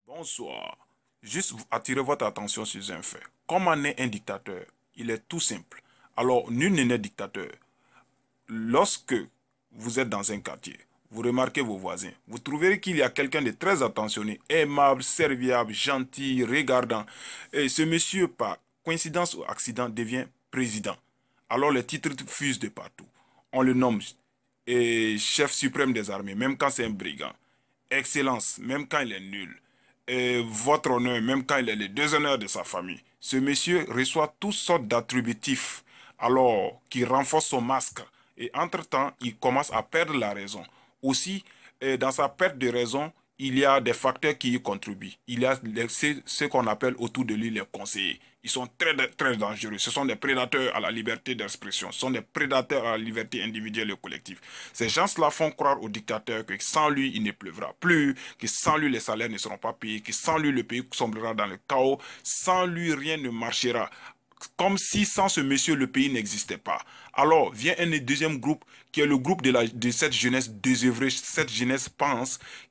Bonsoir. Juste attirer votre attention sur un fait. Comment naît un dictateur? Il est tout simple. Alors, nul n'est né dictateur. Lorsque vous êtes dans un quartier, vous remarquez vos voisins, vous trouverez qu'il y a quelqu'un de très attentionné, aimable, serviable, gentil, regardant. Et ce monsieur, par coïncidence ou accident, devient président. Alors les titres fusent de partout. On le nomme chef suprême des armées, même quand c'est un brigand. Excellence, même quand il est nul. Et votre honneur, même quand il est le déshonneur de sa famille. Ce monsieur reçoit toutes sortes d'attributifs, alors qu'il renforce son masque. Et entre-temps, il commence à perdre la raison. Aussi, dans sa perte de raison, il y a des facteurs qui y contribuent. Il y a ce qu'on appelle autour de lui les conseillers. Ils sont très dangereux. Ce sont des prédateurs à la liberté d'expression. Ce sont des prédateurs à la liberté individuelle et collective. Ces gens-là font croire au dictateur que sans lui, il ne pleuvra plus, que sans lui, les salaires ne seront pas payés, que sans lui, le pays sombrera dans le chaos. Sans lui, rien ne marchera. Comme si sans ce monsieur, le pays n'existait pas. Alors, vient un deuxième groupe, qui est le groupe de cette jeunesse désœuvrée. Cette jeunesse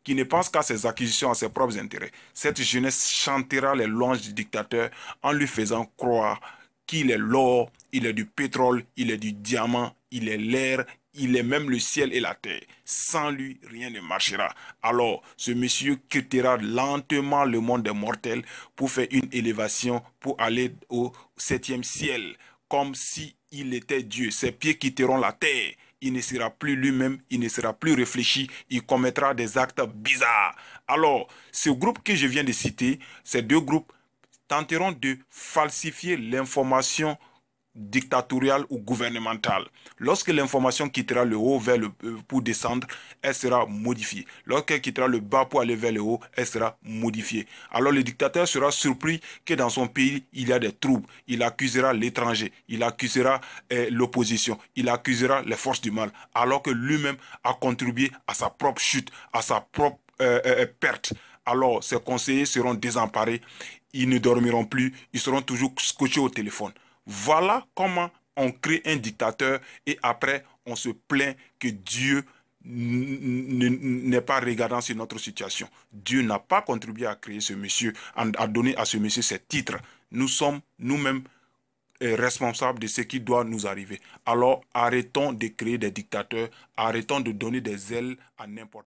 qui ne pense qu'à ses acquisitions, à ses propres intérêts. Cette jeunesse chantera les louanges du dictateur en lui faisant croire qu'il est l'or, il est du pétrole, il est du diamant, il est l'air, il est même le ciel et la terre. Sans lui, rien ne marchera. Alors, ce monsieur quittera lentement le monde des mortels pour faire une élévation, pour aller au septième ciel, comme si il était Dieu. Ses pieds quitteront la terre. Il ne sera plus lui-même, il ne sera plus réfléchi, il commettra des actes bizarres. Alors, ce groupe que je viens de citer, ces deux groupes tenteront de falsifier l'information dictatoriale ou gouvernementale. Lorsque l'information quittera le haut vers pour descendre, elle sera modifiée. Lorsqu'elle quittera le bas pour aller vers le haut, elle sera modifiée. Alors le dictateur sera surpris que dans son pays, il y a des troubles. Il accusera l'étranger, il accusera l'opposition, il accusera les forces du mal, alors que lui-même a contribué à sa propre chute, à sa propre perte. Alors ses conseillers seront désemparés, ils ne dormiront plus, ils seront toujours scotchés au téléphone. Voilà comment on crée un dictateur et après on se plaint que Dieu n'est pas regardant sur notre situation. Dieu n'a pas contribué à créer ce monsieur, à donner à ce monsieur ces titres. Nous sommes nous-mêmes responsables de ce qui doit nous arriver. Alors arrêtons de créer des dictateurs, arrêtons de donner des ailes à n'importe qui.